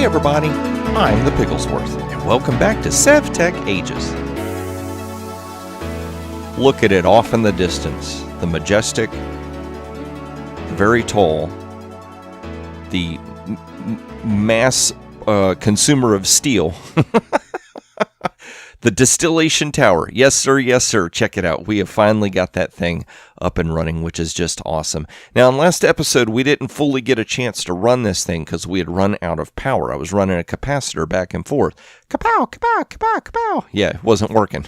everybody, I'm the Picklesworth, and welcome back to Sevtech Ages. Look at it off in the distance, the majestic, very tall, the mass consumer of steel, the Distillation Tower. Yes, sir, check it out. We have finally got that thing up and running, which is just awesome. Now, in last episode, we didn't fully get a chance to run this thing because we had run out of power. I was running a capacitor back and forth. Kapow, kapow, kapow, kapow. Yeah, it wasn't working.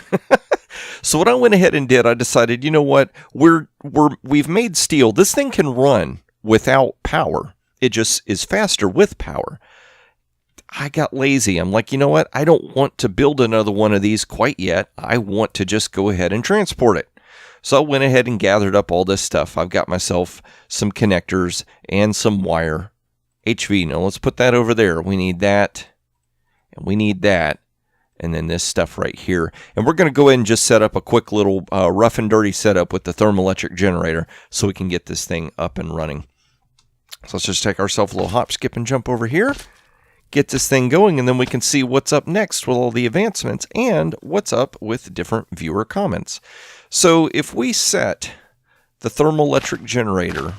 So what I went ahead and did, I decided, you know what? We've made steel. This thing can run without power. It just is faster with power. I got lazy. I'm like, you know what? I don't want to build another one of these quite yet. I want to just go ahead and transport it. So I went ahead and gathered up all this stuff. I've got myself some connectors and some wire. HV, now let's put that over there. We need that, and we need that, and then this stuff right here. And we're going to go ahead and just set up a quick little rough and dirty setup with the Thermoelectric Generator so we can get this thing up and running. So let's just take ourselves a little hop, skip, and jump over here. Get this thing going, and then we can see what's up next with all the advancements and what's up with different viewer comments. So if we set the Thermoelectric Generator,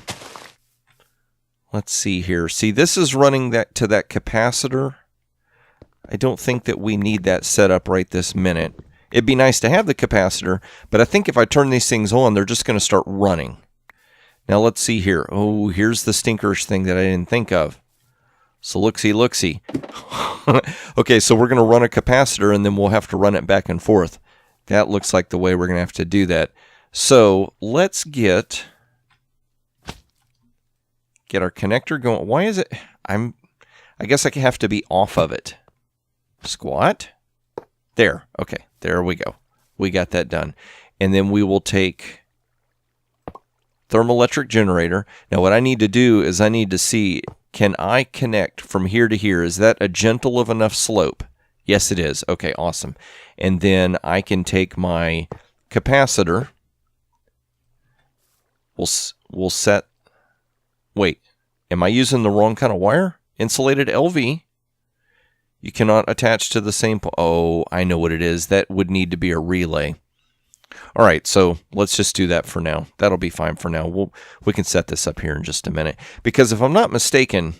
let's see here. See, this is running that to that capacitor. I don't think that we need that set up right this minute. It'd be nice to have the capacitor, but I think if I turn these things on, they're just going to start running. Now let's see here. Oh, here's the stinkerish thing that I didn't think of. So looksy. Okay, so we're going to run a capacitor, and then we'll have to run it back and forth. That looks like the way we're going to have to do that. So let's get our connector going. Why is it? I guess I have to be off of it. Squat. There. Okay, there we go. We got that done. And then we will take Thermoelectric Generator. Now what I need to do is I need to see, can I connect from here to here? Is that a gentle of enough slope? Yes, it is. Okay, awesome. And then I can take my capacitor. We'll set... Wait, am I using the wrong kind of wire? Insulated LV. You cannot attach to the same... Oh, I know what it is. That would need to be a relay. All right, so let's just do that for now. That'll be fine for now. We can set this up here in just a minute. Because if I'm not mistaken...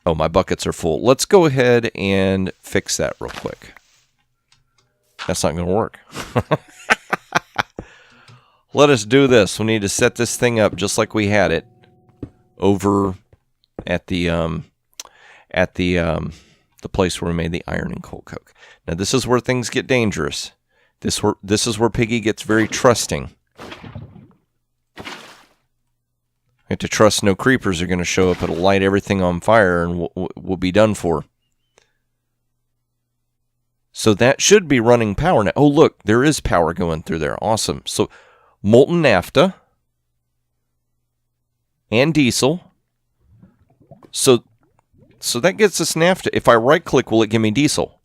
Oh, my buckets are full. Let's go ahead and fix that real quick. That's not going to work. Let us do this. We need to set this thing up just like we had it over at the place where we made the iron and coal coke. Now, this is where things get dangerous. This is where Piggy gets very trusting. I have to trust no creepers are going to show up. It'll light everything on fire and we'll be done for. So that should be running power now. Oh, look, there is power going through there. Awesome. So molten naphtha and diesel. So that gets us naphtha. If I right-click, will it give me diesel?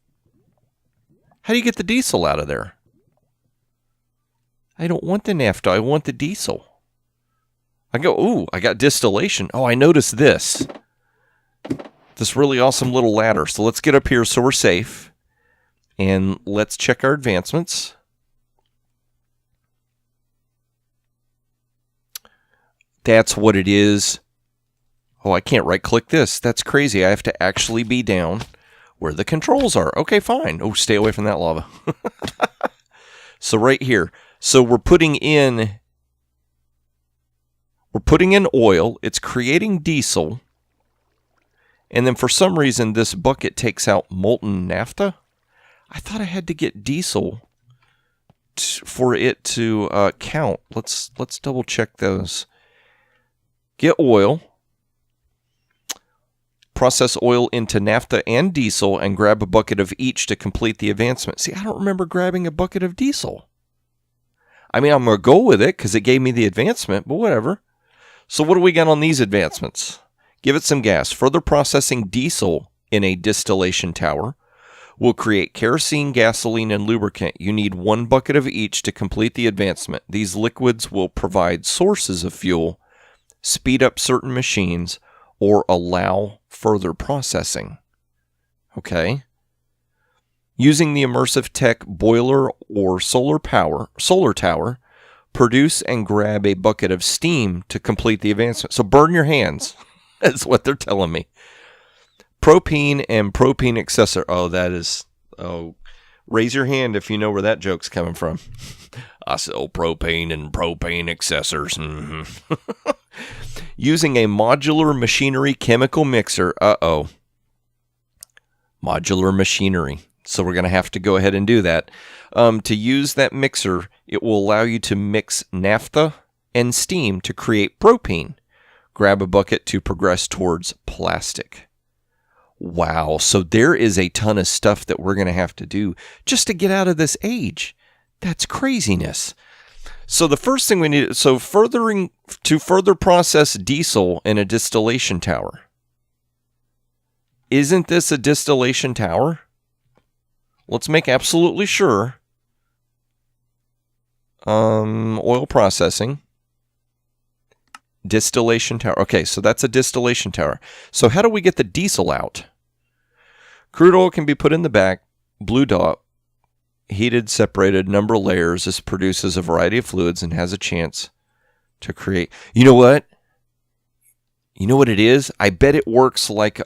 How do you get the diesel out of there? I don't want the naphtha. I want the diesel. I go, ooh, I got distillation. Oh, I noticed this. This really awesome little ladder. So let's get up here so we're safe. And let's check our advancements. That's what it is. Oh, I can't right-click this. That's crazy. I have to actually be down where the controls are. Okay, fine. Oh, stay away from that lava. So right here. So we're putting in oil. It's creating diesel. And then for some reason, this bucket takes out molten naphtha. I thought I had to get diesel for it to count. Let's double check those. Get oil. Process oil into naphtha and diesel and grab a bucket of each to complete the advancement. See, I don't remember grabbing a bucket of diesel. I mean, I'm going to go with it because it gave me the advancement, but whatever. So what do we got on these advancements? Give it some gas. Further processing diesel in a distillation tower will create kerosene, gasoline, and lubricant. You need one bucket of each to complete the advancement. These liquids will provide sources of fuel, speed up certain machines, or allow further processing. Okay. Using the Immersive Tech boiler or solar tower, produce and grab a bucket of steam to complete the advancement. So burn your hands. That's what they're telling me. Propene and propene accessor. Raise your hand if you know where that joke's coming from. I sell propane and propane accessors. Mm-hmm. Using a modular machinery chemical mixer. Modular machinery. So we're going to have to go ahead and do that. To use that mixer, it will allow you to mix naphtha and steam to create propene. Grab a bucket to progress towards plastic. Wow, so there is a ton of stuff that we're going to have to do just to get out of this age. That's craziness. So the first thing we need, to further process diesel in a distillation tower. Isn't this a distillation tower? Let's make absolutely sure. Oil processing. Distillation tower. Okay, so that's a distillation tower. So how do we get the diesel out? Crude oil can be put in the back. Blue dot. Heated, separated, number of layers. This produces a variety of fluids and has a chance to create. You know what? You know what it is? I bet it works like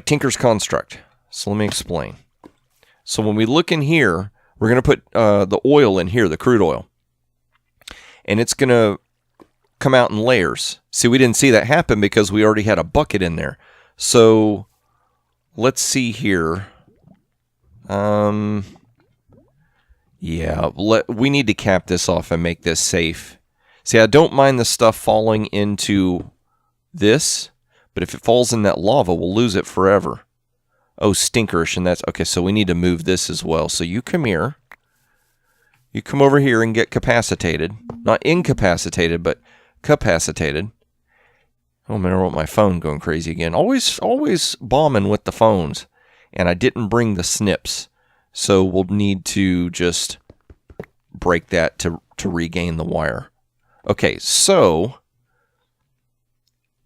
Tinker's Construct. So let me explain. So when we look in here, we're going to put the oil in here, the crude oil. And it's going to come out in layers. See, we didn't see that happen because we already had a bucket in there. So let's see here. We need to cap this off and make this safe. See, I don't mind the stuff falling into this, but if it falls in that lava, we'll lose it forever. Oh, stinkerish, and that's... Okay, so we need to move this as well. So you come here. You come over here and get capacitated. Not incapacitated, but capacitated. Oh, man, I want my phone going crazy again. Always bombing with the phones. And I didn't bring the snips. So we'll need to just break that to regain the wire. Okay, so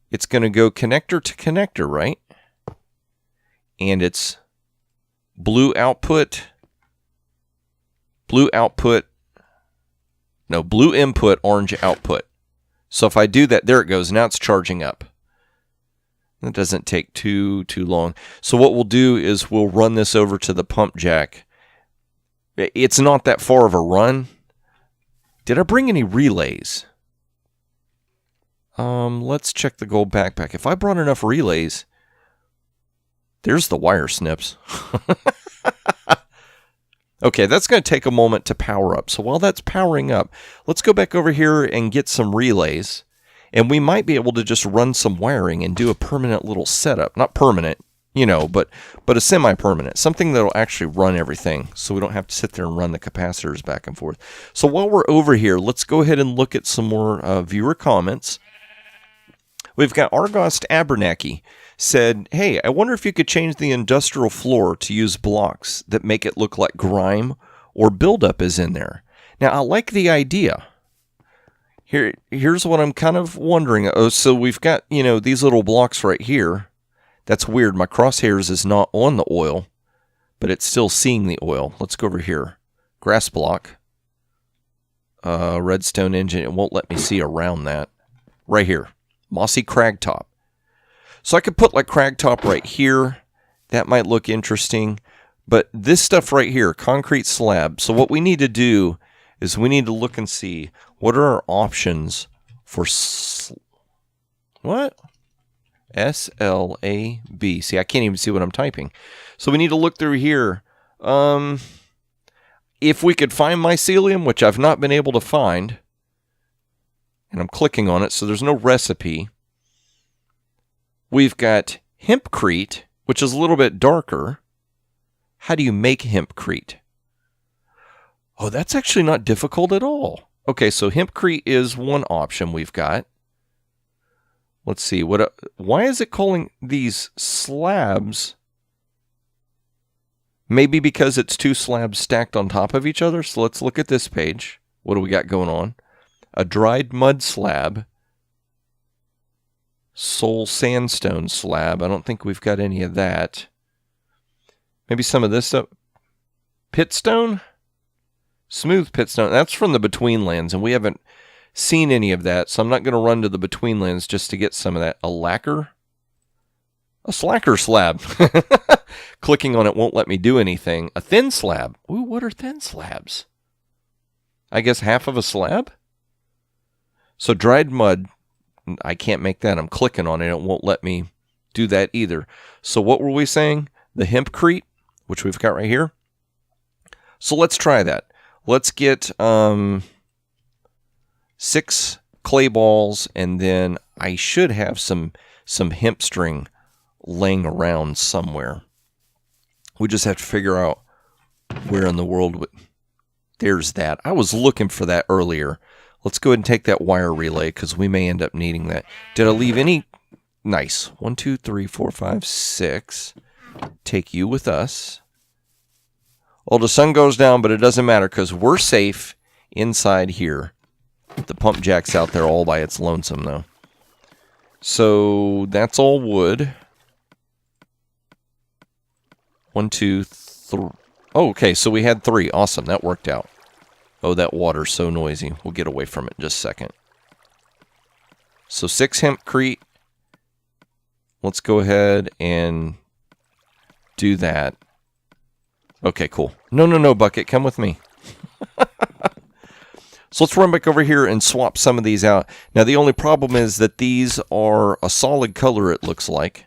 it's going to go connector to connector, right? And it's blue input, orange output. So if I do that, there it goes. Now it's charging up. That doesn't take too long. So what we'll do is we'll run this over to the pump jack. It's not that far of a run. Did I bring any relays? Let's check the gold backpack. If I brought enough relays, there's the wire snips. Okay, that's going to take a moment to power up. So while that's powering up, let's go back over here and get some relays. And we might be able to just run some wiring and do a permanent little setup. Not permanent, but a semi-permanent. Something that'll actually run everything. So we don't have to sit there and run the capacitors back and forth. So while we're over here, let's go ahead and look at some more viewer comments. We've got Argost Abernathy said, hey, I wonder if you could change the industrial floor to use blocks that make it look like grime or buildup is in there. Now, I like the idea. Here's what I'm kind of wondering. Oh, so we've got, these little blocks right here. That's weird. My crosshairs is not on the oil, but it's still seeing the oil. Let's go over here. Grass block. Redstone engine. It won't let me see around that. Right here. Mossy cragtop. So I could put like cragtop right here. That might look interesting. But this stuff right here, concrete slab. So what we need to do is we need to look and see what are our options for what? SLAB. See, I can't even see what I'm typing. So we need to look through here. If we could find mycelium, which I've not been able to find, and I'm clicking on it, so there's no recipe. We've got Hempcrete, which is a little bit darker. How do you make Hempcrete? Oh, that's actually not difficult at all. Okay, so Hempcrete is one option we've got. Let's see. Why is it calling these slabs? Maybe because it's two slabs stacked on top of each other. So let's look at this page. What do we got going on? A dried mud slab. Soul sandstone slab. I don't think we've got any of that. Maybe some of this stuff. Pitstone? Smooth pitstone. That's from the Betweenlands, and we haven't seen any of that, so I'm not going to run to the Betweenlands just to get some of that. A lacquer? A slacker slab. Clicking on it won't let me do anything. A thin slab. Ooh, what are thin slabs? I guess half of a slab? So dried mud, I can't make that. I'm clicking on it. It won't let me do that either. So what were we saying? The hempcrete, which we've got right here. So let's try that. Let's get 6 clay balls, and then I should have some hemp string laying around somewhere. We just have to figure out where in the world. There's that. I was looking for that earlier. Let's go ahead and take that wire relay because we may end up needing that. Did I leave any? Nice. 1, 2, 3, 4, 5, 6. Take you with us. Well, the sun goes down, but it doesn't matter because we're safe inside here. The pump jack's out there all by its lonesome, though. So that's all wood. 1, 2, 3. Oh, okay, so we had 3. Awesome, that worked out. Oh, that water's so noisy. We'll get away from it in just a second. So 6 hempcrete. Let's go ahead and do that. Okay, cool. No, Bucket, come with me. So let's run back over here and swap some of these out. Now, the only problem is that these are a solid color, it looks like.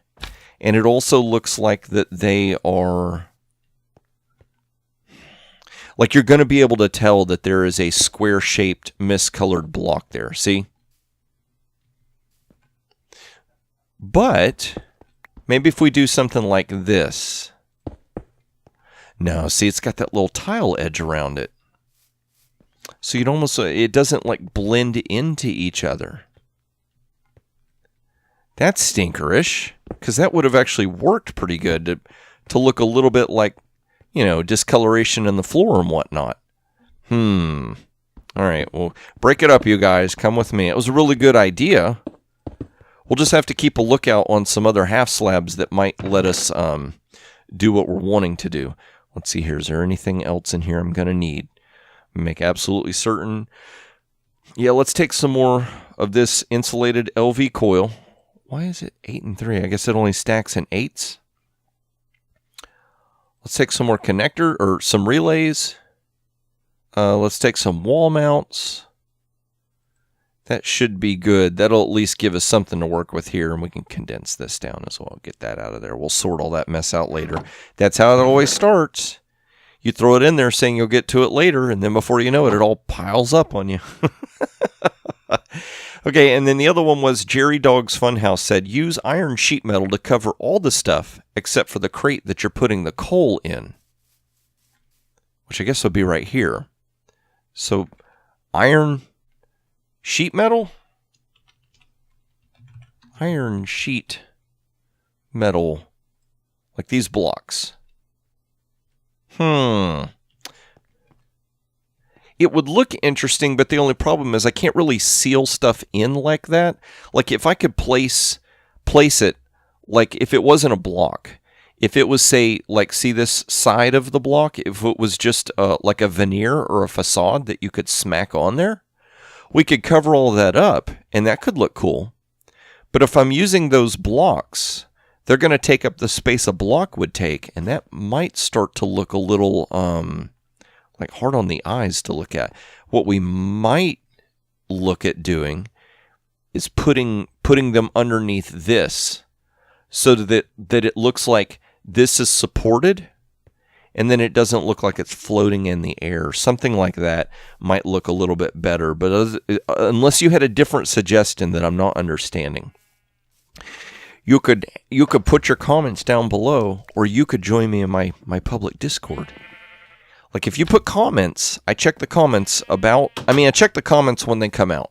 And it also looks like that they are... Like you're going to be able to tell that there is a square-shaped miscolored block there. See? But maybe if we do something like this. No, see, it's got that little tile edge around it. So you'd almost, it doesn't like blend into each other. That's stinkerish, because that would have actually worked pretty good to look a little bit like, you know, discoloration in the floor and whatnot. All right, well, break it up, you guys. Come with me. It was a really good idea. We'll just have to keep a lookout on some other half slabs that might let us do what we're wanting to do. Let's see here. Is there anything else in here I'm going to need? Make absolutely certain. Yeah, let's take some more of this insulated LV coil. Why is it 8 and 3? I guess it only stacks in 8s. Let's take some more connector or some relays. Let's take some wall mounts. That should be good. That'll at least give us something to work with here, and we can condense this down as well. Get that out of there. We'll sort all that mess out later. That's how it always starts. You throw it in there saying you'll get to it later, and then before you know it, it all piles up on you. Okay, and then the other one was Jerry Dog's Funhouse said, use iron sheet metal to cover all the stuff except for the crate that you're putting the coal in. Which I guess would be right here. So, iron sheet metal? Iron sheet metal. Like these blocks. It would look interesting, but the only problem is I can't really seal stuff in like that. Like if I could place it, like if it wasn't a block, if it was, say, like see this side of the block, if it was just like a veneer or a facade that you could smack on there, we could cover all that up and that could look cool. But if I'm using those blocks, they're going to take up the space a block would take, and that might start to look a little like hard on the eyes to look at. What we might look at doing is putting them underneath this so that it looks like this is supported and then it doesn't look like it's floating in the air. Something like that might look a little bit better, but unless you had a different suggestion that I'm not understanding. You could put your comments down below, or you could join me in my public Discord. Like if you put comments, I check the comments I check the comments when they come out.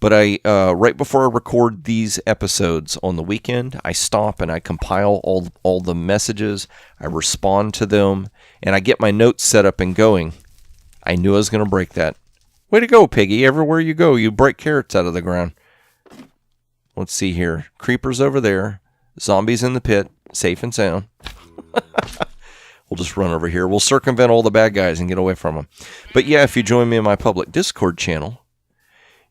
But right before I record these episodes on the weekend, I stop and I compile all the messages, I respond to them, and I get my notes set up and going. I knew I was going to break that. Way to go, Piggy. Everywhere you go, you break carrots out of the ground. Let's see here. Creepers over there. Zombies in the pit. Safe and sound. We'll just run over here. We'll circumvent all the bad guys and get away from them. But yeah, if you join me in my public Discord channel,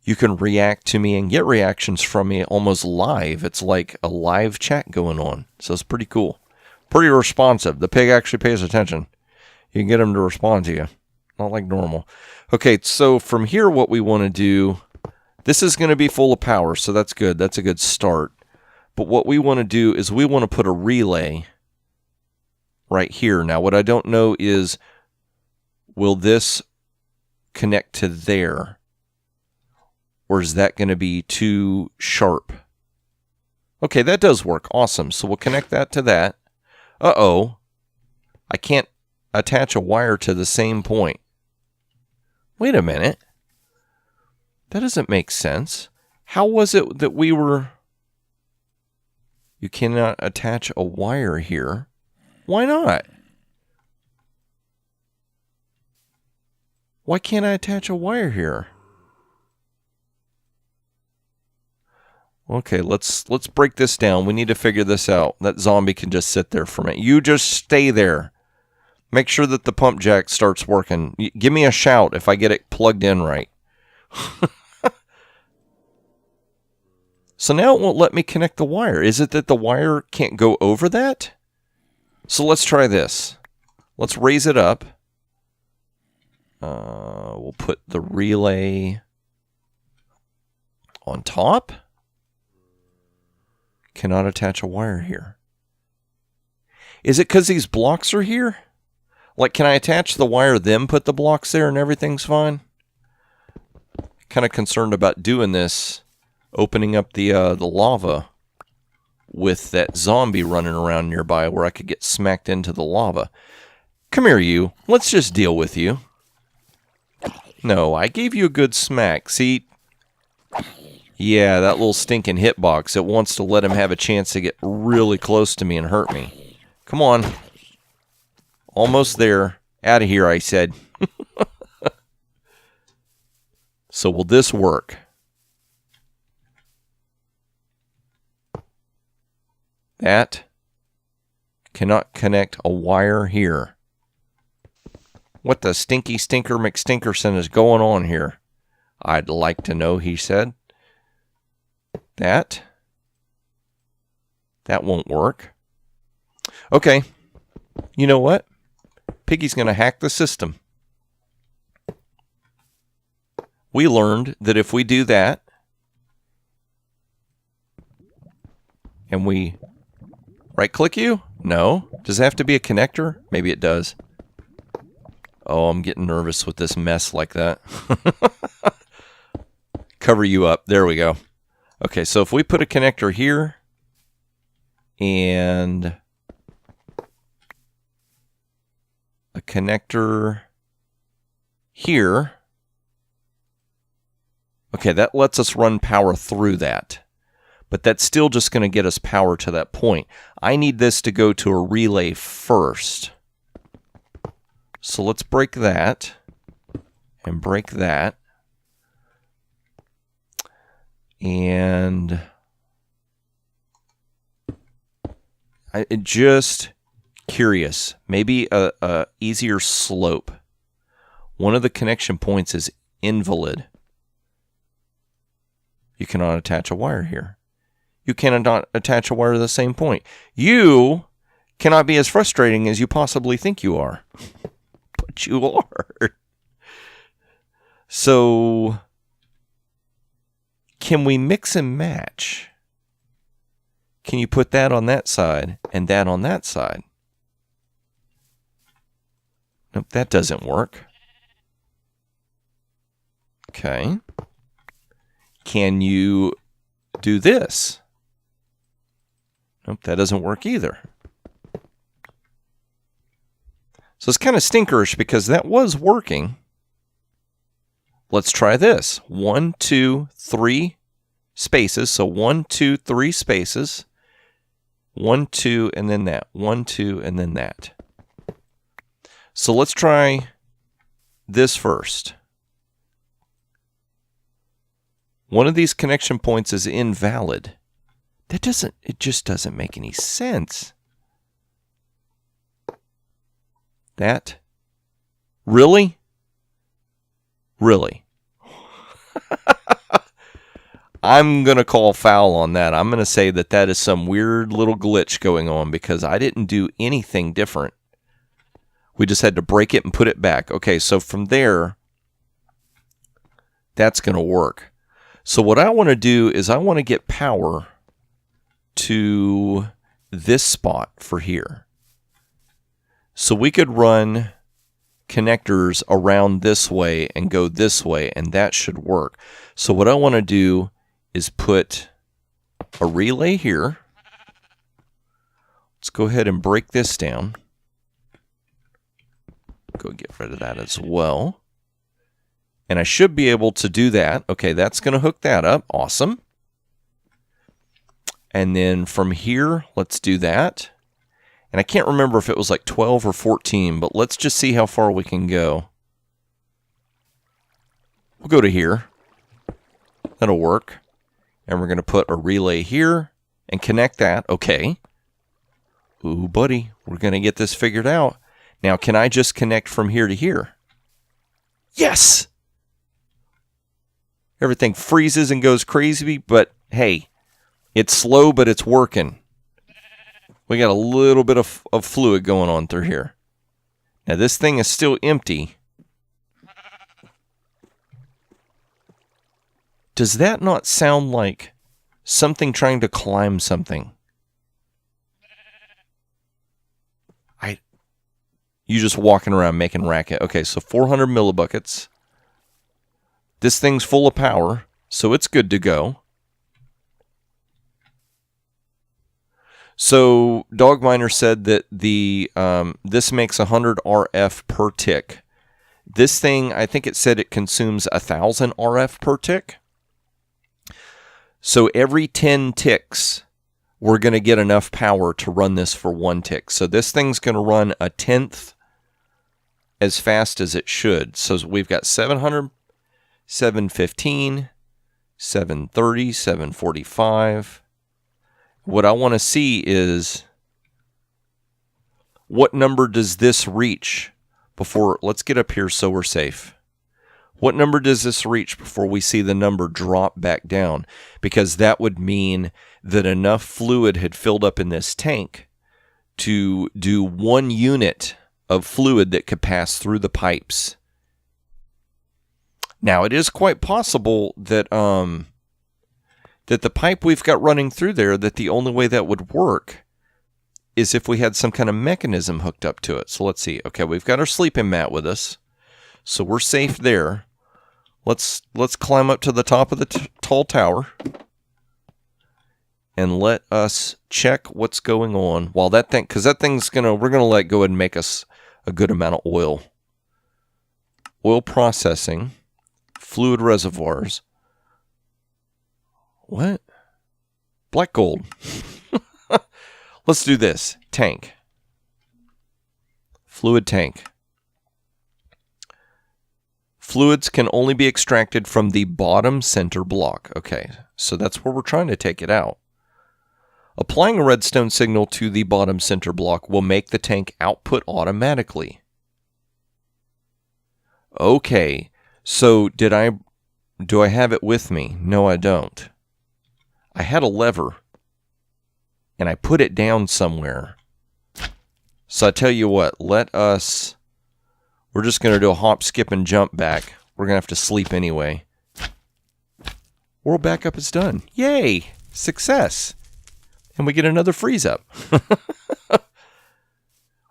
you can react to me and get reactions from me almost live. It's like a live chat going on. So it's pretty cool. Pretty responsive. The pig actually pays attention. You can get him to respond to you. Not like normal. Okay, so from here what we want to do, this is going to be full of power, so that's good. That's a good start. But what we want to do is we want to put a relay right here. Now, what I don't know is, will this connect to there? Or is that going to be too sharp? Okay, that does work. Awesome. So we'll connect that to that. Uh-oh. I can't attach a wire to the same point. Wait a minute. That doesn't make sense. How was it that we were... You cannot attach a wire here. Why not? Why can't I attach a wire here? Okay, let's break this down. We need to figure this out. That zombie can just sit there for a minute. You just stay there. Make sure that the pump jack starts working. Give me a shout if I get it plugged in right. So now it won't let me connect the wire. Is it that the wire can't go over that? So let's try this. Let's raise it up. We'll put the relay on top. Cannot attach a wire here. Is it because these blocks are here? Like, can I attach the wire, then put the blocks there and everything's fine? Kind of concerned about doing this, opening up the lava with that zombie running around nearby where I could get smacked into the lava. Come here, you. Let's just deal with you. No, I gave you a good smack. See? Yeah, that little stinking hitbox. It wants to let him have a chance to get really close to me and hurt me. Come on. Almost there. Out of here, I said. So will this work? That cannot connect a wire here. What the stinky stinker McStinkerson is going on here? I'd like to know, he said. That won't work. Okay. You know what? Piggy's going to hack the system. We learned that if we do that, and we right-click you? No. Does it have to be a connector? Maybe it does. Oh, I'm getting nervous with this mess like that. Cover you up. There we go. Okay, so if we put a connector here and a connector here, okay, that lets us run power through that. But that's still just going to get us power to that point. I need this to go to a relay first. So let's break that and break that. And just curious, maybe a easier slope. One of the connection points is invalid. You cannot attach a wire here. You cannot attach a wire to the same point. You cannot be as frustrating as you possibly think you are. But you are. So, can we mix and match? Can you put that on that side and that on that side? Nope, that doesn't work. Okay. Can you do this? Nope, that doesn't work either. So it's kind of stinkerish because that was working. Let's try this. 1, 2, 3 spaces. So 1, 2, 3 spaces. 1, 2, and then that. 1, 2, and then that. So let's try this first. One of these connection points is invalid. It just doesn't make any sense. That? Really? Really? I'm going to call foul on that. I'm going to say that that is some weird little glitch going on because I didn't do anything different. We just had to break it and put it back. Okay, so from there, that's going to work. So what I want to do is I want to get power to this spot for here. So we could run connectors around this way and go this way, and that should work. So what I want to do is put a relay here. Let's go ahead and break this down. Go get rid of that as well. And I should be able to do that. Okay, that's going to hook that up. Awesome. And then from here, let's do that. And I can't remember if it was like 12 or 14, but let's just see how far we can go. We'll go to here. That'll work. And we're going to put a relay here and connect that. Okay. Ooh, buddy, we're going to get this figured out. Now, can I just connect from here to here? Yes! Everything freezes and goes crazy, but hey, it's slow, but it's working. We got a little bit of fluid going on through here. Now, this thing is still empty. Does that not sound like something trying to climb something? You just walking around making racket. Okay, so 400 millibuckets. This thing's full of power, so it's good to go. So Dogminer said that this makes 100 RF per tick. This thing, I think it said it consumes 1,000 RF per tick. So every 10 ticks, we're going to get enough power to run this for 1 tick. So this thing's going to run 1/10 as fast as it should. So we've got 700, 715, 730, 745. What I want to see is what number does this reach before, let's get up here so we're safe. What number does this reach before we see the number drop back down? Because that would mean that enough fluid had filled up in this tank to do 1 unit of fluid that could pass through the pipes. Now, it is quite possible that that the pipe we've got running through there, that the only way that would work is if we had some kind of mechanism hooked up to it. So let's see. Okay, we've got our sleeping mat with us, so we're safe there. Let's climb up to the top of the tall tower and let us check what's going on while that thing, because that thing's we're gonna let go and make us a good amount of oil. Oil processing, fluid reservoirs. What? Black gold. Let's do this. Tank. Fluid tank. Fluids can only be extracted from the bottom center block. Okay, so that's where we're trying to take it out. Applying a redstone signal to the bottom center block will make the tank output automatically. Okay, so do I have it with me? No, I don't. I had a lever, and I put it down somewhere. So I tell you what, we're just going to do a hop, skip, and jump back. We're going to have to sleep anyway. World backup is done. Yay! Success! And we get another freeze up.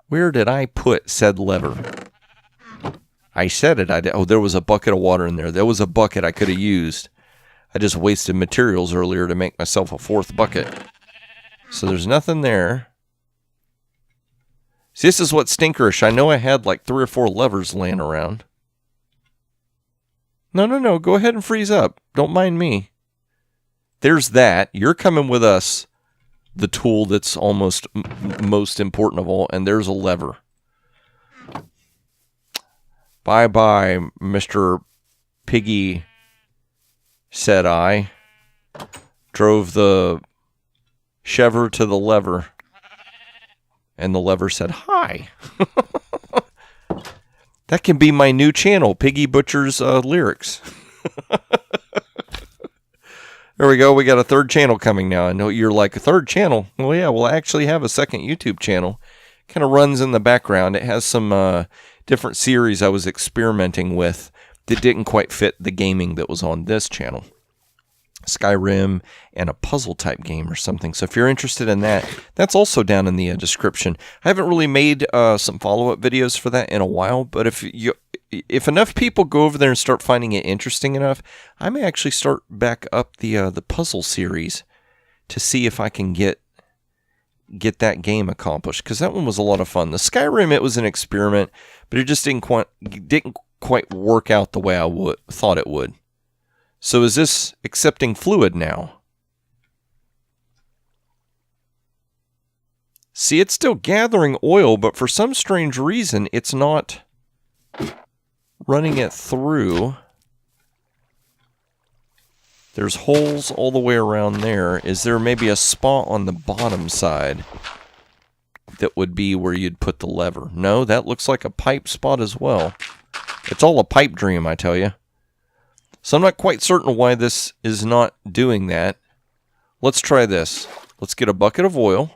Where did I put said lever? I said it. Oh, there was a bucket of water in there. There was a bucket I could have used. I just wasted materials earlier to make myself a 4th bucket. So there's nothing there. See, this is what's stinkerish. I know I had like 3 or 4 levers laying around. No. Go ahead and freeze up. Don't mind me. There's that. You're coming with us. The tool that's almost most important of all. And there's a lever. Bye-bye, Mr. Piggy said I. Drove the Chever to the lever. And the lever said, hi. That can be my new channel, Piggy Butcher's Lyrics. There we go. We got a third channel coming now. I know you're like, a third channel? Well, yeah, we'll actually have a second YouTube channel. Kind of runs in the background. It has some different series I was experimenting with that didn't quite fit the gaming that was on this channel. Skyrim and a puzzle type game or something. So if you're interested in that, that's also down in the description. I haven't really made some follow-up videos for that in a while, but if enough people go over there and start finding it interesting enough, I may actually start back up the puzzle series to see if I can get that game accomplished, because that one was a lot of fun. The Skyrim, it was an experiment, but it just didn't quite work out the way I thought it would. So is this accepting fluid now? See, it's still gathering oil, but for some strange reason, it's not running it through. There's holes all the way around there. Is there maybe a spot on the bottom side that would be where you'd put the lever? No, that looks like a pipe spot as well. It's all a pipe dream, I tell you. So I'm not quite certain why this is not doing that. Let's try this. Let's get a bucket of oil.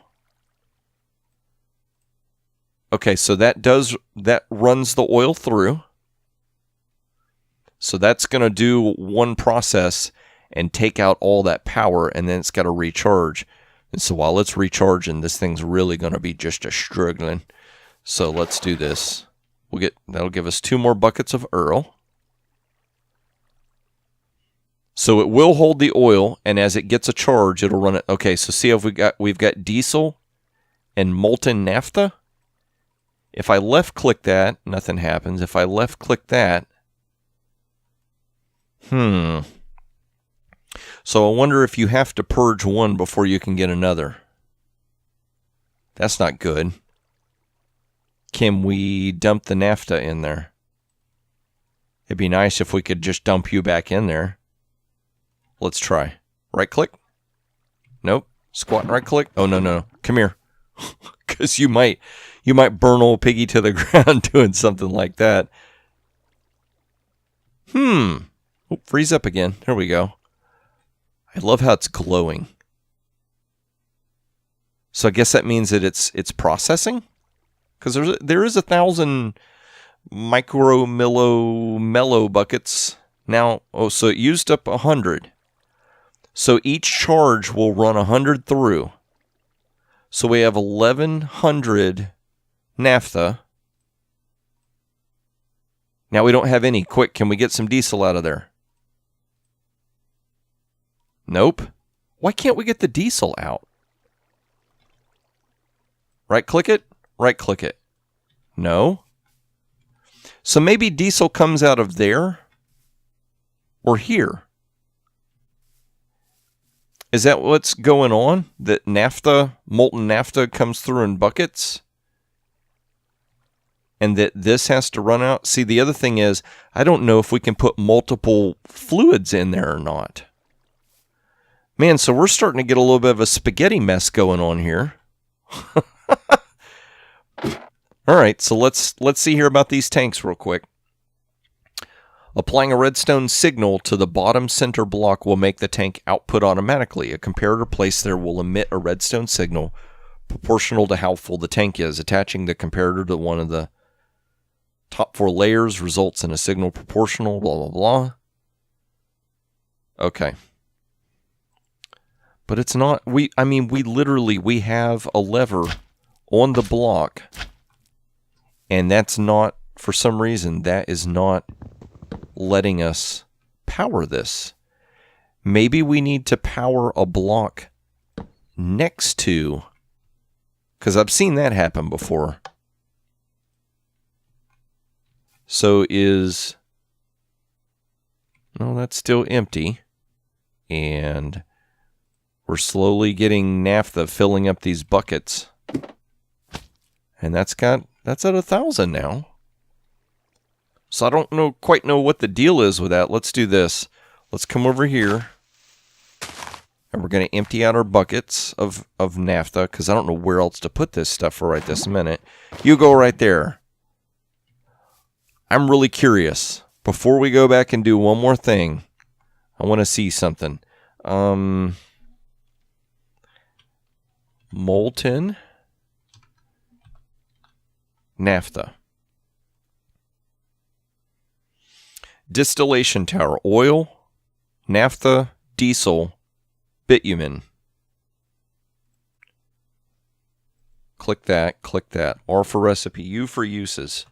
Okay, so that runs the oil through. So that's going to do one process and take out all that power, and then it's got to recharge. And so while it's recharging, this thing's really going to be just a struggling. So let's do this. That'll give us 2 more buckets of Earl. So it will hold the oil, and as it gets a charge, it'll run it. Okay, so see if we've got diesel and molten naphtha. If I left click that, nothing happens. If I left click that, so I wonder if you have to purge one before you can get another. That's not good. Can we dump the naphtha in there? It'd be nice if we could just dump you back in there. Let's try. Right click. Nope. Squat and right click. Oh, no. Come here. Because you might burn old Piggy to the ground doing something like that. Oh, freeze up again. There we go. I love how it's glowing. So I guess that means that it's processing? Because there is 1,000 mellow buckets. Now, so it used up 100. So each charge will run 100 through. So we have 1,100 naphtha. Now we don't have any. Quick, can we get some diesel out of there? Nope. Why can't we get the diesel out? Right click it. Right click it. No. So maybe diesel comes out of there or here. Is that what's going on? That naphtha, molten naphtha comes through in buckets? And that this has to run out? See, the other thing is, I don't know if we can put multiple fluids in there or not. Man, so we're starting to get a little bit of a spaghetti mess going on here. All right, so let's see here about these tanks real quick. Applying a redstone signal to the bottom center block will make the tank output automatically. A comparator placed there will emit a redstone signal proportional to how full the tank is. Attaching the comparator to one of the top 4 layers results in a signal proportional, blah, blah, blah. Okay. But it's not, we have a lever on the block, and that's not, for some reason, that is not letting us power this. Maybe we need to power a block next to, because I've seen that happen before. So no, that's still empty, and we're slowly getting naphtha filling up these buckets, and that's at 1,000 now. So I don't quite know what the deal is with that. Let's do this. let's come over here. And we're going to empty out our buckets of naphtha, because I don't know where else to put this stuff for right this minute. You go right there. I'm really curious. Before we go back and do one more thing, I want to see something. Molten naphtha. Distillation Tower. Oil, naphtha, diesel, bitumen. Click that, click that. R for recipe, U for uses.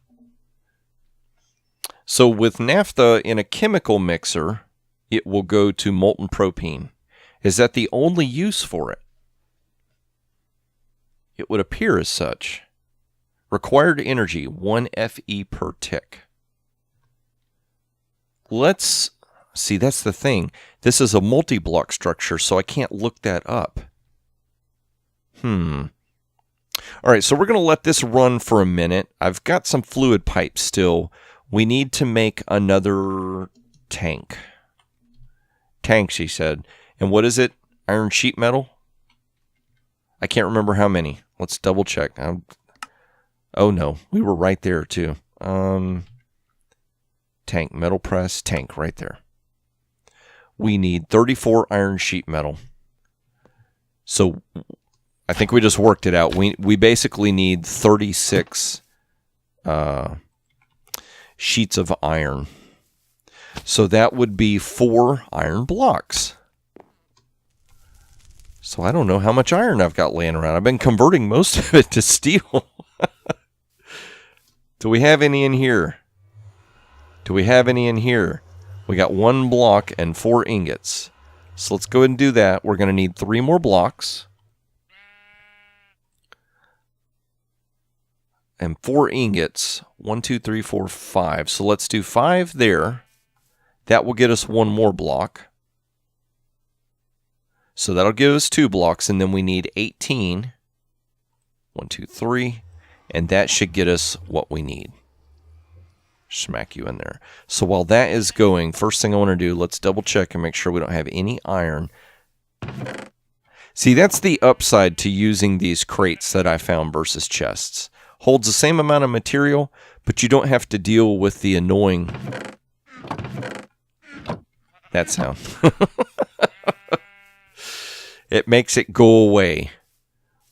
So with naphtha in a chemical mixer, it will go to molten propene. Is that the only use for it? It would appear as such. Required energy, 1 Fe per tick. Let's see, that's the thing. This is a multi-block structure, so I can't look that up. All right, so we're going to let this run for a minute. I've got some fluid pipes still. We need to make another tank. Tank, she said. And what is it? Iron sheet metal? I can't remember how many. Let's double check. Oh, no. We were right there, too. Tank, metal press, tank, right there. We need 34 iron sheet metal. So I think we just worked it out. We basically need 36 sheets of iron. So that would be 4 iron blocks. So I don't know how much iron I've got laying around. I've been converting most of it to steel. Do we have any in here? Do we have any in here? We got 1 block and 4 ingots. So let's go ahead and do that. We're going to need 3 more blocks. And 4 ingots. 1, 2, 3, 4, 5. So let's do 5 there. That will get us 1 more block. So that'll give us 2 blocks. And then we need 18. 1, 2, 3. And that should get us what we need. Smack you in there. So while that is going, first thing I want to do, let's double check and make sure we don't have any iron. See, that's the upside to using these crates that I found versus chests. Holds the same amount of material, but you don't have to deal with the annoying... that sound. It makes it go away.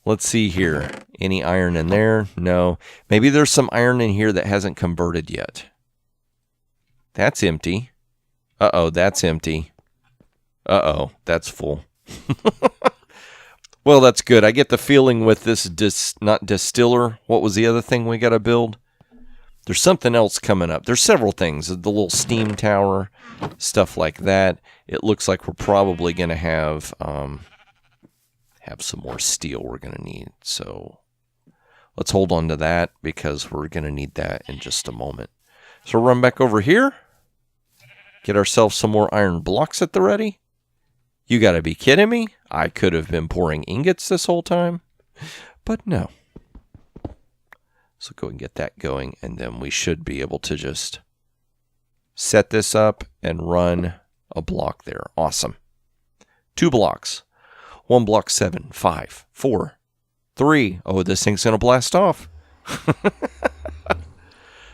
Let's see here. Any iron in there? No. Maybe there's some iron in here that hasn't converted yet. That's empty. Uh-oh, that's empty. Uh-oh, that's full. Well, that's good. I get the feeling with this, not distiller. What was the other thing we got to build? There's something else coming up. There's several things. The little steam tower, stuff like that. It looks like we're probably going to have some more steel we're going to need. So let's hold on to that because we're going to need that in just a moment. So we'll run back over here. Get ourselves some more iron blocks at the ready. You got to be kidding me. I could have been pouring ingots this whole time. But no. So go and get that going. And then we should be able to just set this up and run a block there. Awesome. 2 blocks. 1 block 7, 5, 4, 3. Oh, this thing's going to blast off.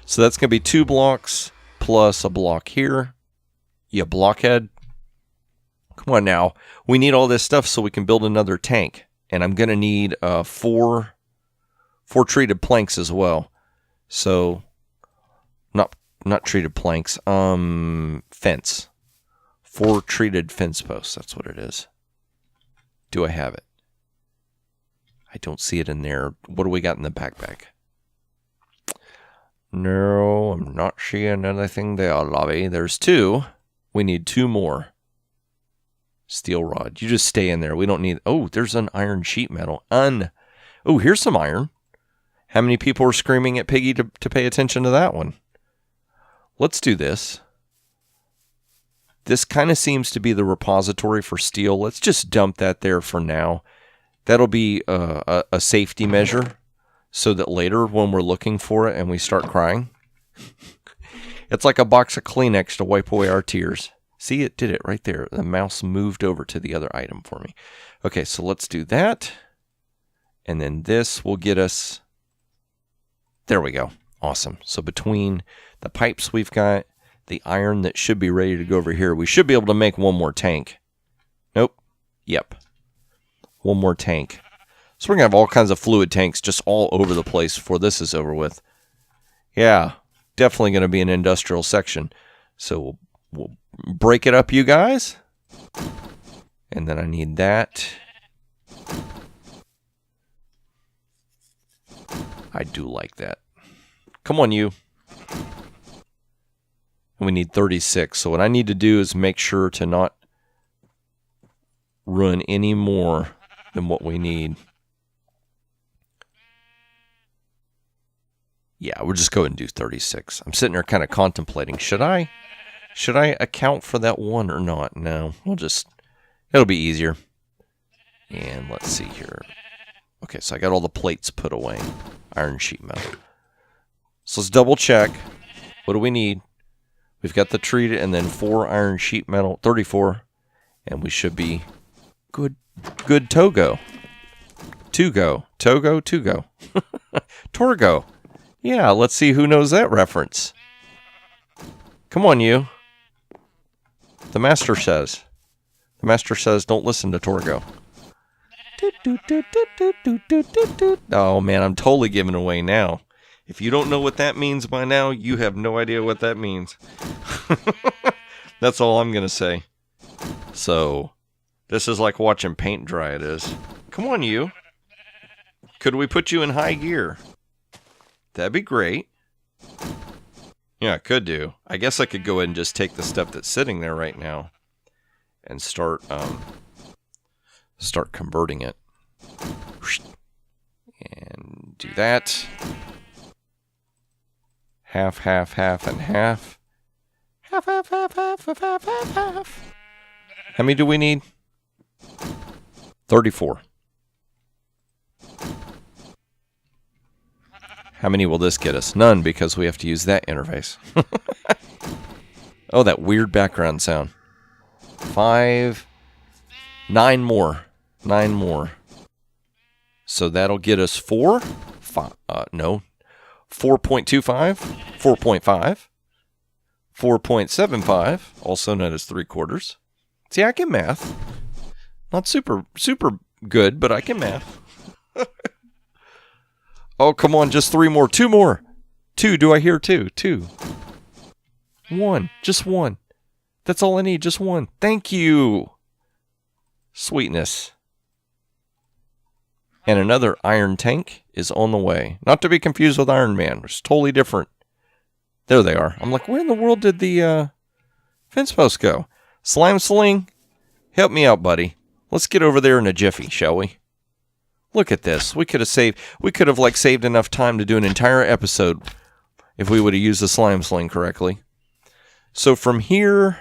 So that's going to be 2 blocks plus a block here. You blockhead. Come on now. We need all this stuff so we can build another tank. And I'm going to need 4 treated planks as well. So, not treated planks. Fence. 4 treated fence posts. That's what it is. Do I have it? I don't see it in there. What do we got in the backpack? No, I'm not seeing anything there, Lobby. There's 2. We need 2 more. Steel rod. You just stay in there. We don't need... Oh, there's an iron sheet metal. Oh, here's some iron. How many people are screaming at Piggy to pay attention to that one? Let's do this. This kind of seems to be the repository for steel. Let's just dump that there for now. That'll be a safety measure so that later when we're looking for it and we start crying, it's like a box of Kleenex to wipe away our tears. See, it did it right there. The mouse moved over to the other item for me. Okay, so let's do that. And then this will get us... There we go. Awesome. So between the pipes we've got, the iron that should be ready to go over here, we should be able to make one more tank. Nope. Yep. One more tank. So we're going to have all kinds of fluid tanks just all over the place before this is over with. Yeah, definitely going to be an industrial section. So we'll break it up, you guys. And then I need that. I do like that. Come on, you. We need 36. So what I need to do is make sure to not run any more than what we need. Yeah, we'll just go ahead and do 36. I'm sitting there kind of contemplating. Should I account for that one or not? No, it'll be easier. And let's see here. Okay, so I got all the plates put away. Iron sheet metal. So let's double check. What do we need? We've got the treated and then 4 iron sheet metal, 34. And we should be good to go. Torgo. Yeah, let's see who knows that reference. Come on, you. The master says. Don't listen to Torgo. Oh, man, I'm totally giving away now. If you don't know what that means by now, you have no idea what that means. That's all I'm going to say. So, this is like watching paint dry, it is. Come on, you. Could we put you in high gear? That'd be great. Yeah, I could do. I guess I could go ahead and just take the stuff that's sitting there right now and start converting it. And do that. Half, half, half, and half. Half, half, half, half, half, half, half, half. How many do we need? 34. How many will this get us? None, because we have to use that interface. Oh, that weird background sound. 5. 9 more. 9 more. So that'll get us 4? 5, no. 4.25. 4.5. 4.75. Also known as 3/4. See, I can math. Not super good, but I can math. Oh, come on, just 3 more. 2 more. 2, do I hear 2? 2. 1, just 1. That's all I need, just 1. Thank you. Sweetness. And another iron tank is on the way. Not to be confused with Iron Man. It's totally different. There they are. I'm like, where in the world did the fence post go? Slime Sling, help me out, buddy. Let's get over there in a jiffy, shall we? Look at this. We could have saved enough time to do an entire episode if we would have used the slime sling correctly. So from here,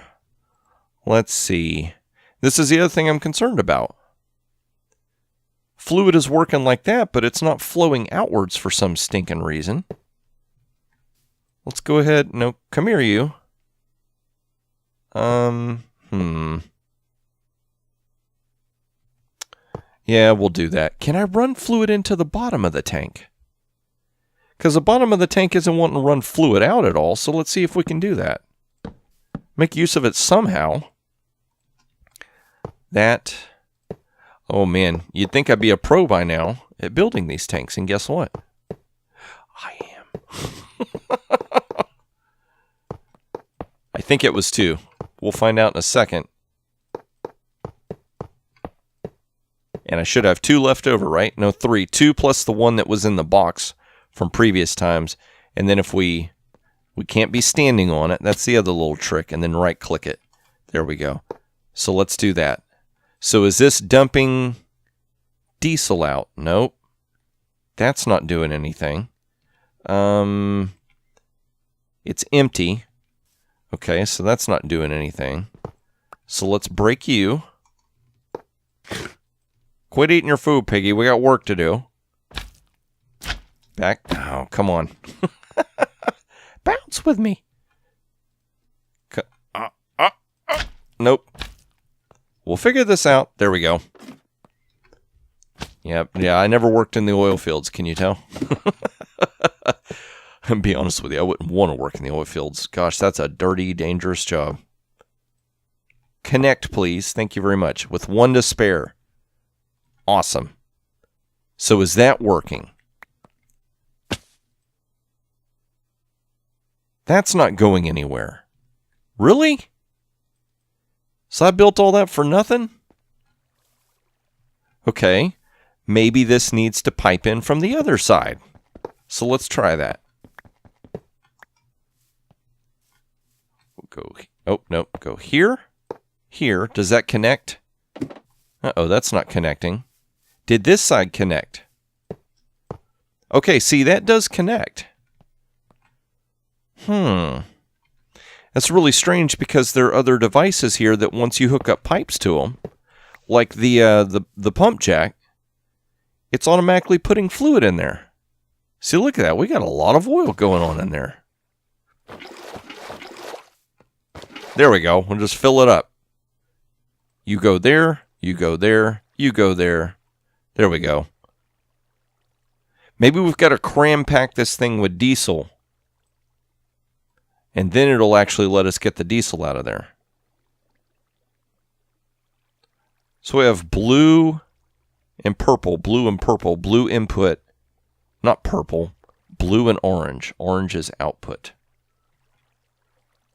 let's see. This is the other thing I'm concerned about. Fluid is working like that, but it's not flowing outwards for some stinking reason. Let's go ahead. No, come here, you. Yeah, we'll do that. Can I run fluid into the bottom of the tank? Because the bottom of the tank isn't wanting to run fluid out at all, so let's see if we can do that. Make use of it somehow. That... Oh man, you'd think I'd be a pro by now at building these tanks, and guess what? I am. I think it was 2. We'll find out in a second. And I should have 2 left over, right? No, 3. 2 plus the one that was in the box from previous times. And then if we can't be standing on it, that's the other little trick. And then right click it. There we go. So let's do that. So is this dumping diesel out? Nope. That's not doing anything. It's empty. Okay, so that's not doing anything. So let's break you. Quit eating your food, piggy. We got work to do. Back. Oh, come on. Bounce with me. we'll figure this out. There we go. Yeah, I never worked in the oil fields, can you tell? And be honest with you, I wouldn't want to work in the oil fields. Gosh, that's a dirty, dangerous job. Connect, please. Thank you very much. With 1 to spare. Awesome. So is that working? That's not going anywhere. Really? So I built all that for nothing? Okay. Maybe this needs to pipe in from the other side. So let's try that. We'll go. Oh, nope. Go here. Here. Does that connect? Uh-oh, that's not connecting. Did this side connect? Okay, see, that does connect. That's really strange because there are other devices here that once you hook up pipes to them, like the pump jack, it's automatically putting fluid in there. See, look at that. We got a lot of oil going on in there. There we go. We'll just fill it up. You go there, you go there, you go there. There we go. Maybe we've got to cram pack this thing with diesel. And then it'll actually let us get the diesel out of there. So we have blue and purple, blue input. Not purple, blue and orange. Orange is output.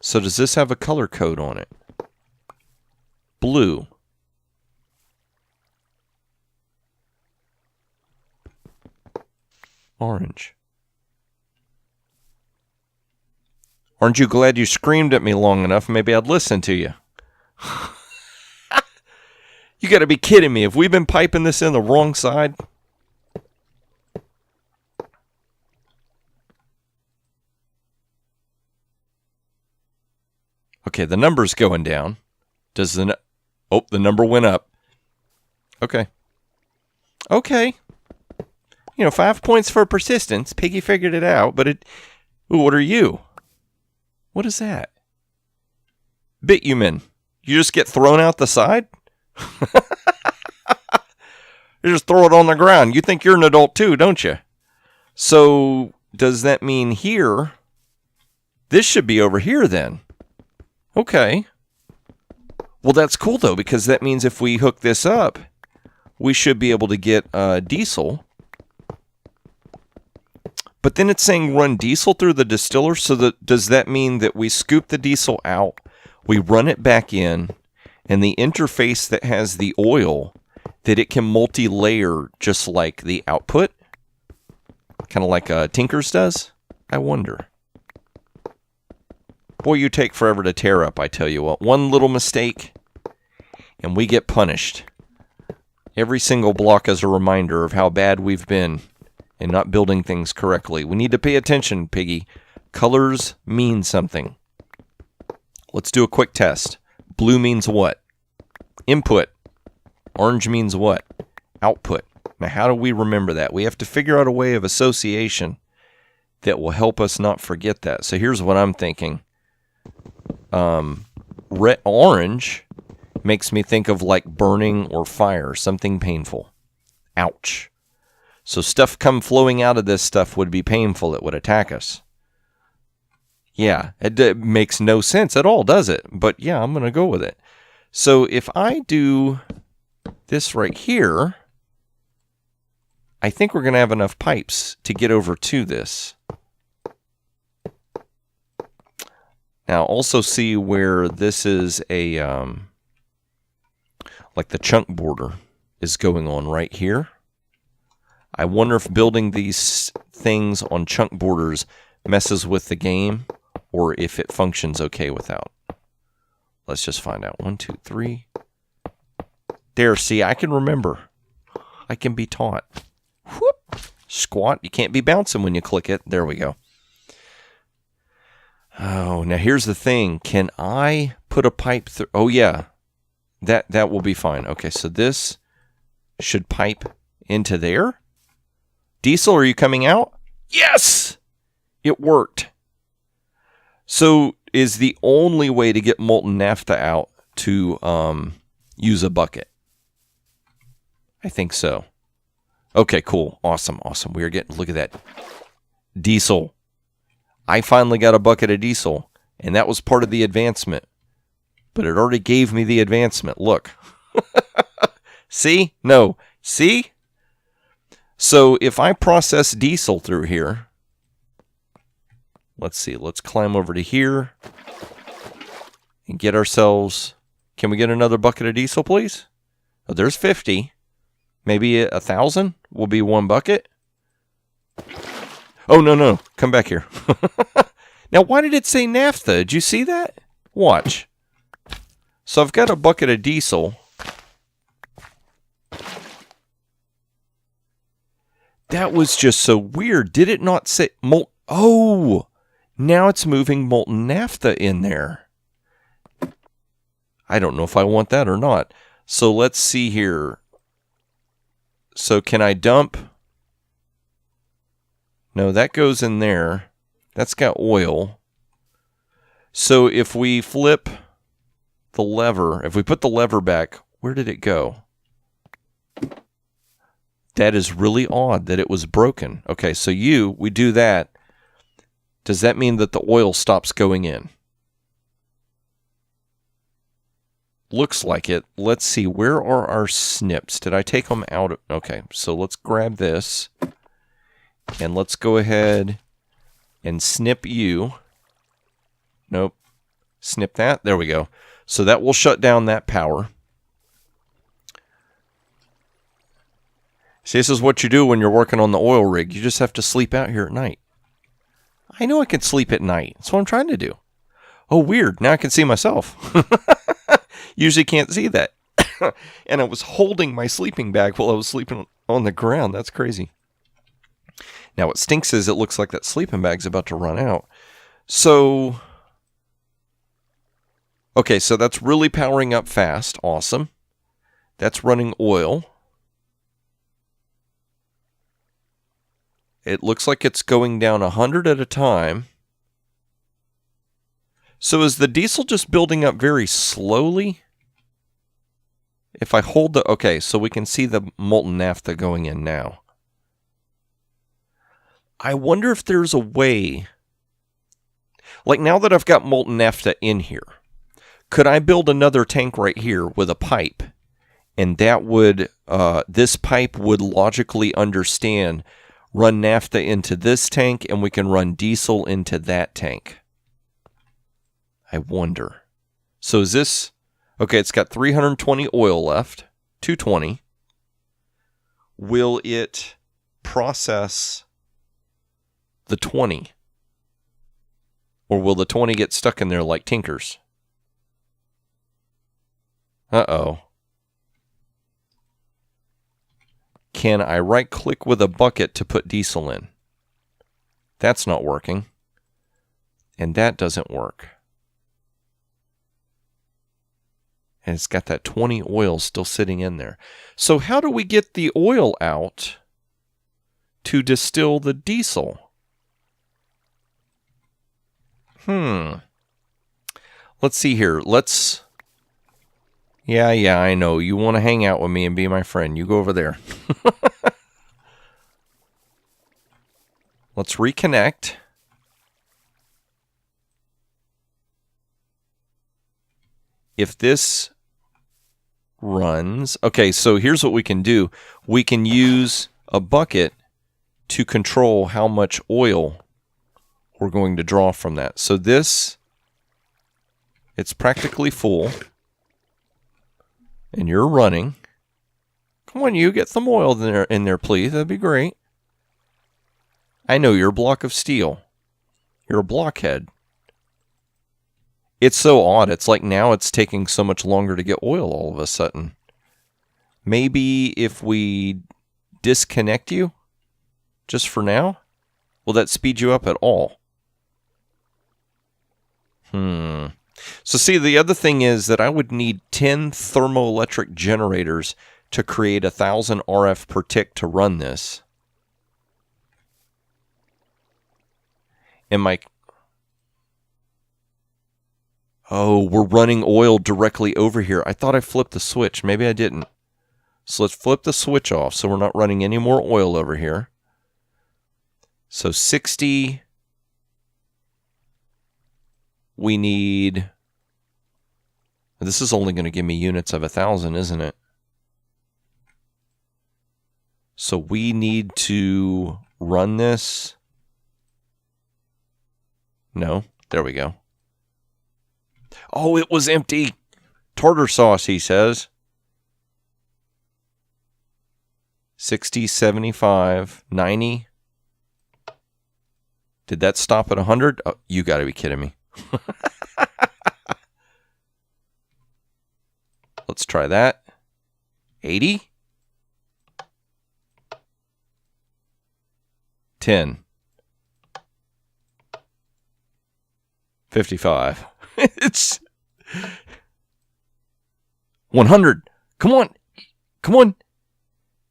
So does this have a color code on it? Blue. Orange. Aren't you glad you screamed at me long enough? Maybe I'd listen to you. You got to be kidding me. Have we been piping this in the wrong side? Okay, the number's going down. Does the... Oh, the number went up. Okay. Okay. 5 points for persistence. Piggy figured it out, but it... Ooh, what are you? What is that? Bitumen. You just get thrown out the side? You just throw it on the ground. You think you're an adult too, don't you? So, does that mean here? This should be over here then. Okay. Well, that's cool though, because that means if we hook this up, we should be able to get diesel. But then it's saying run diesel through the distiller, so does that mean that we scoop the diesel out, we run it back in, and the interface that has the oil, that it can multi-layer just like the output? Kind of like Tinker's does? I wonder. Boy, you take forever to tear up, I tell you what. One little mistake, and we get punished. Every single block is a reminder of how bad we've been and not building things correctly. We need to pay attention, Piggy. Colors mean something. Let's do a quick test. Blue means what? Input. Orange means what? Output. Now, how do we remember that? We have to figure out a way of association that will help us not forget that. So here's what I'm thinking. Orange makes me think of like burning or fire, something painful. Ouch. So stuff come flowing out of this stuff would be painful. It would attack us. Yeah, it makes no sense at all, does it? But yeah, I'm going to go with it. So if I do this right here, I think we're going to have enough pipes to get over to this. Now also see where this is a, like the chunk border is going on right here. I wonder if building these things on chunk borders messes with the game or if it functions okay without. Let's just find out. 1, 2, 3. There, see, I can remember. I can be taught. Whoop. Squat. You can't be bouncing when you click it. There we go. Oh, now here's the thing. Can I put a pipe through? Oh, yeah. That will be fine. Okay, so this should pipe into there. Diesel, are you coming out? Yes! It worked. So is the only way to get molten naphtha out to use a bucket. I think so. Okay, cool. Awesome, awesome. We are getting, look at that. Diesel. I finally got a bucket of diesel, and that was part of the advancement. But it already gave me the advancement. Look. See? No. See? So if I process diesel through here, let's see. Let's climb over to here and get ourselves... Can we get another bucket of diesel, please? Oh, there's 50. Maybe 1,000 will be one bucket. Oh, no. Come back here. Now, why did it say naphtha? Did you see that? Watch. So I've got a bucket of diesel. That was just so weird. Did it not say... Oh! Now it's moving molten naphtha in there. I don't know if I want that or not. So let's see here. So can I dump? No, that goes in there. That's got oil. So if we flip the lever, if we put the lever back, where did it go? That is really odd that it was broken. Okay, so we do that. Does that mean that the oil stops going in? Looks like it. Let's see, where are our snips? Did I take them out? Okay, so let's grab this. And let's go ahead and snip you. Nope. Snip that. There we go. So that will shut down that power. See, this is what you do when you're working on the oil rig. You just have to sleep out here at night. I know I can sleep at night. That's what I'm trying to do. Oh, weird. Now I can see myself. Usually can't see that. And I was holding my sleeping bag while I was sleeping on the ground. That's crazy. Now what stinks is it looks like that sleeping bag's about to run out. So, okay, so that's really powering up fast. Awesome. That's running oil. It looks like it's going down 100 at a time. So is the diesel just building up very slowly? If I hold the... Okay, so we can see the molten naphtha going in now. I wonder if there's a way... Like now that I've got molten naphtha in here, could I build another tank right here with a pipe? And that would... this pipe would logically understand... Run naphtha into this tank, and we can run diesel into that tank. I wonder. So is this... Okay, it's got 320 oil left. 220. Will it process the 20? Or will the 20 get stuck in there like Tinker's? Uh-oh. Can I right-click with a bucket to put diesel in? That's not working. And that doesn't work. And it's got that 20 oil still sitting in there. So how do we get the oil out to distill the diesel? Let's see here. Let's... Yeah, I know. You want to hang out with me and be my friend. You go over there. Let's reconnect. If this runs... Okay, so here's what we can do. We can use a bucket to control how much oil we're going to draw from that. So this, it's practically full. And you're running. Come on, you get some oil in there, please. That'd be great. I know, you're a block of steel. You're a blockhead. It's so odd. It's like now it's taking so much longer to get oil all of a sudden. Maybe if we disconnect you, just for now, will that speed you up at all? So see, the other thing is that I would need 10 thermoelectric generators to create 1,000 RF per tick to run this. And Oh, we're running oil directly over here. I thought I flipped the switch. Maybe I didn't. So let's flip the switch off so we're not running any more oil over here. So 60. We need... This is only going to give me units of 1,000, isn't it? So we need to run this. No, there we go. Oh, it was empty. Tartar sauce, he says. 60, 75, 90. Did that stop at 100? Oh, you got to be kidding me. Let's try that. 80. 10. 55. It's 100. Come on. Come on.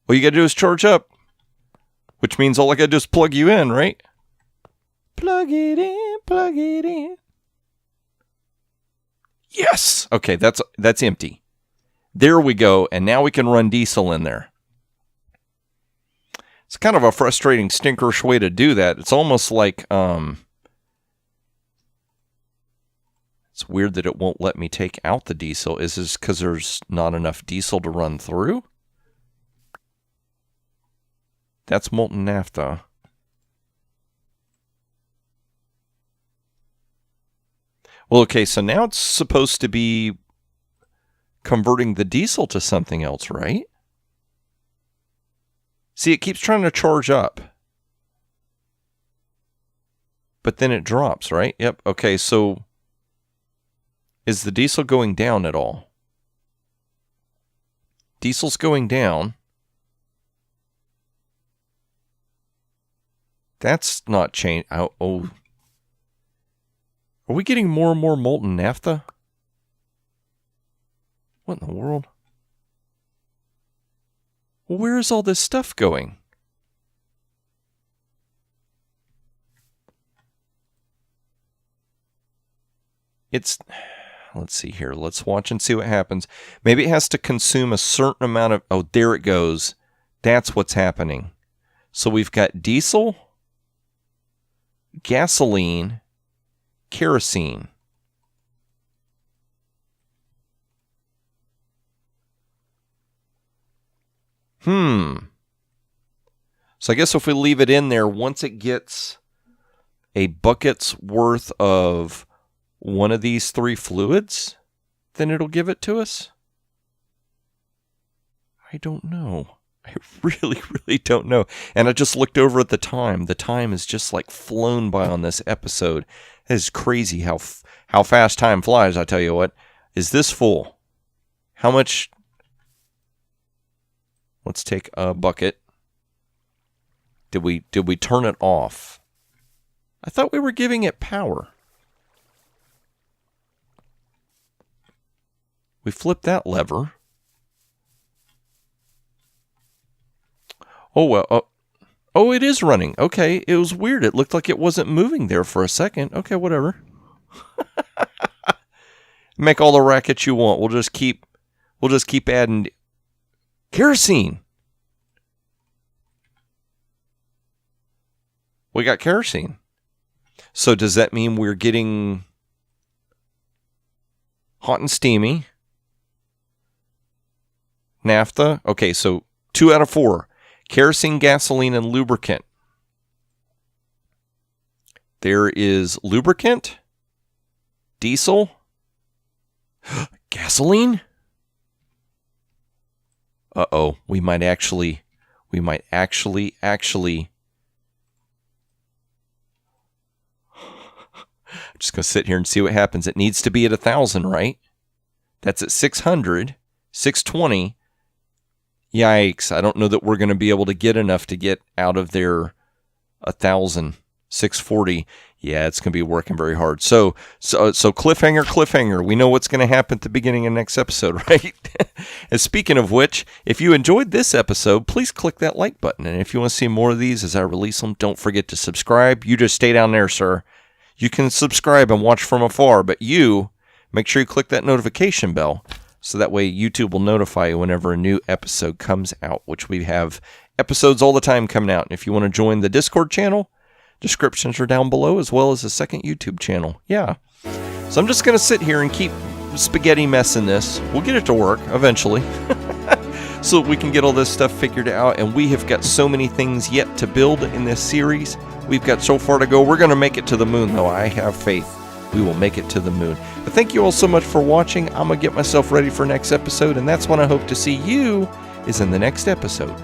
All you got to do is charge up. Which means all I got to do is plug you in, right? Plug it in, plug it in. Yes. Okay, that's empty. There we go. And now we can run diesel in there. It's kind of a frustrating, stinkerish way to do that. It's almost like, it's weird that it won't let me take out the diesel. Is this because there's not enough diesel to run through? That's molten naphtha. Well, okay, so now it's supposed to be converting the diesel to something else, right? See, it keeps trying to charge up. But then it drops, right? Yep. Okay, so is the diesel going down at all? Diesel's going down. That's not changed. Oh. Are we getting more and more molten naphtha? What in the world? Well, where is all this stuff going? Let's see here. Let's watch and see what happens. Maybe it has to consume a certain amount of... Oh, there it goes. That's what's happening. So we've got diesel, gasoline, kerosene. So I guess if we leave it in there, once it gets a bucket's worth of one of these three fluids, then it'll give it to us? I don't know. I really, really don't know. And I just looked over at the time. The time is just like flown by on this episode. It is crazy how fast time flies, I tell you what. Is this full? How much? Let's take a bucket. Did we turn it off? I thought we were giving it power. We flipped that lever. Oh, well. Oh, it is running. Okay, it was weird. It looked like it wasn't moving there for a second. Okay, whatever. Make all the racket you want. We'll just keep adding kerosene. We got kerosene. So does that mean we're getting hot and steamy? Naphtha. Okay, so 2 out of 4. Kerosene, gasoline, and lubricant. There is lubricant, diesel, gasoline. Uh-oh, we might actually. I'm just going to sit here and see what happens. It needs to be at 1,000, right? That's at 600, 620. Yikes, I don't know that we're going to be able to get enough to get out of there 1,000, 640. Yeah, it's going to be working very hard. So cliffhanger. We know what's going to happen at the beginning of next episode, right? And speaking of which, if you enjoyed this episode, please click that like button. And if you want to see more of these as I release them, don't forget to subscribe. You just stay down there, sir. You can subscribe and watch from afar, but you make sure you click that notification bell so that way YouTube will notify you whenever a new episode comes out, which we have episodes all the time coming out. And if you want to join the Discord channel, descriptions are down below, as well as a second YouTube channel. Yeah. So I'm just going to sit here and keep spaghetti messing this. We'll get it to work eventually. So we can get all this stuff figured out, and we have got so many things yet to build in this series. We've got so far to go. We're going to make it to the moon, though. I have faith we will make it to the moon. But thank you all so much for watching. I'm going to get myself ready for next episode, and that's when I hope to see you is in the next episode.